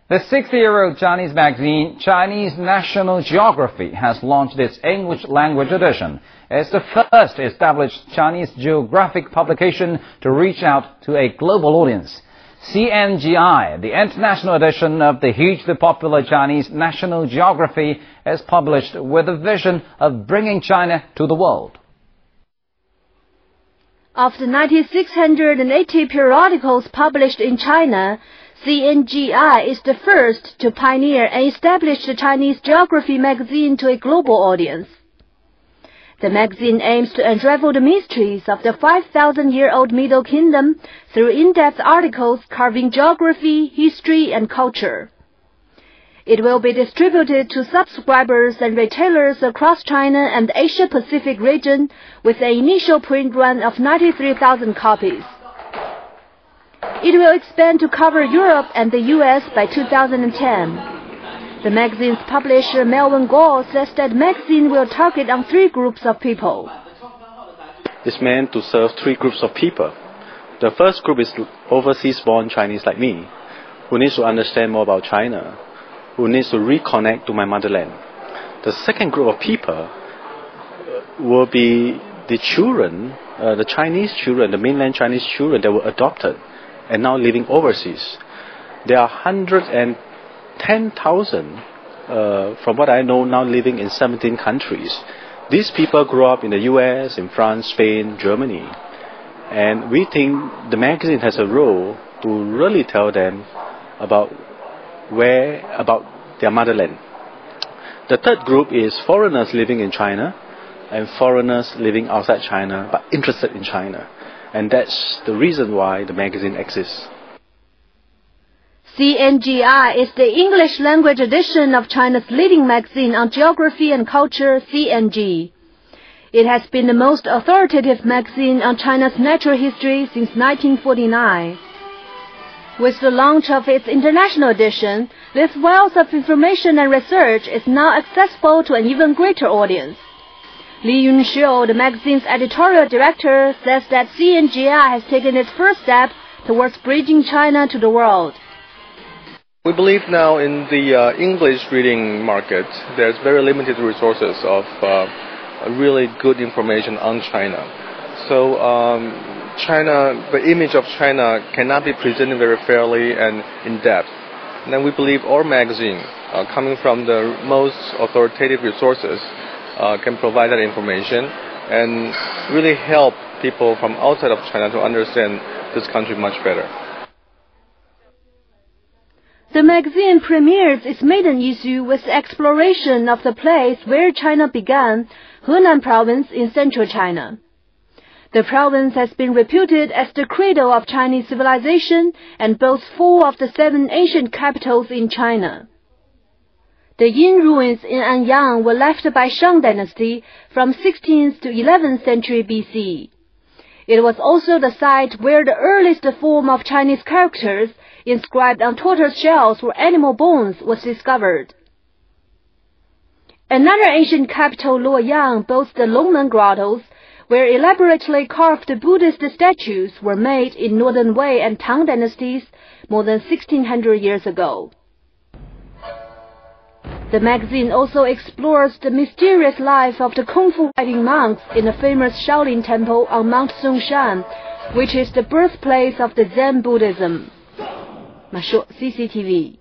The 60-year-old Chinese magazine Chinese National Geography has launched its English language edition. It's the first established Chinese geographic publication to reach out to a global audience. CNGI, the international edition of the hugely popular Chinese National Geography, is published with a vision of bringing China to the world. Of the 9,680 periodicals published in China, CNGI is the first to pioneer and establish the Chinese geography magazine to a global audience. The magazine aims to unravel the mysteries of the 5,000-year-old Middle Kingdom through in-depth articles covering geography, history, and culture. It will be distributed to subscribers and retailers across China and the Asia-Pacific region with an initial print run of 93,000 copies. It will expand to cover Europe and the US by 2010. The magazine's publisher Melvin Gore says that the magazine will target on three groups of people. It's meant to serve three groups of people. The first group is overseas-born Chinese like me, who needs to understand more about China, who needs to reconnect to my motherland. The second group of people will be the children, the Chinese children, the mainland Chinese children that were adopted and now living overseas. There are 110,000, from what I know, now living in 17 countries. These people grew up in the US, in France, Spain, Germany. And we think the magazine has a role to really tell them about their motherland. The third group is foreigners living in China and foreigners living outside China but interested in China. And that's the reason why the magazine exists. CNGI is the English language edition of China's leading magazine on geography and culture, CNG. It has been the most authoritative magazine on China's natural history since 1949. With the launch of its international edition, this wealth of information and research is now accessible to an even greater audience. Li Yunxiu, the magazine's editorial director, says that CNGI has taken its first step towards bridging China to the world. We believe now in the English reading market, there's very limited resources of really good information on China. So the image of China cannot be presented very fairly and in depth. And then we believe our magazine, coming from the most authoritative resources, can provide that information and really help people from outside of China to understand this country much better. The magazine premieres its maiden issue with exploration of the place where China began, Henan province in central China. The province has been reputed as the cradle of Chinese civilization and boasts 4 of the 7 ancient capitals in China. The Yin ruins in Anyang were left by Shang dynasty from 16th to 11th century BC. It was also the site where the earliest form of Chinese characters inscribed on tortoise shells or animal bones was discovered. Another ancient capital, Luoyang, boasts the Longmen grottos, where elaborately carved Buddhist statues were made in northern Wei and Tang dynasties more than 1600 years ago. The magazine also explores the mysterious life of the Kung Fu fighting monks in the famous Shaolin Temple on Mount Songshan, which is the birthplace of the Zen Buddhism. CCTV.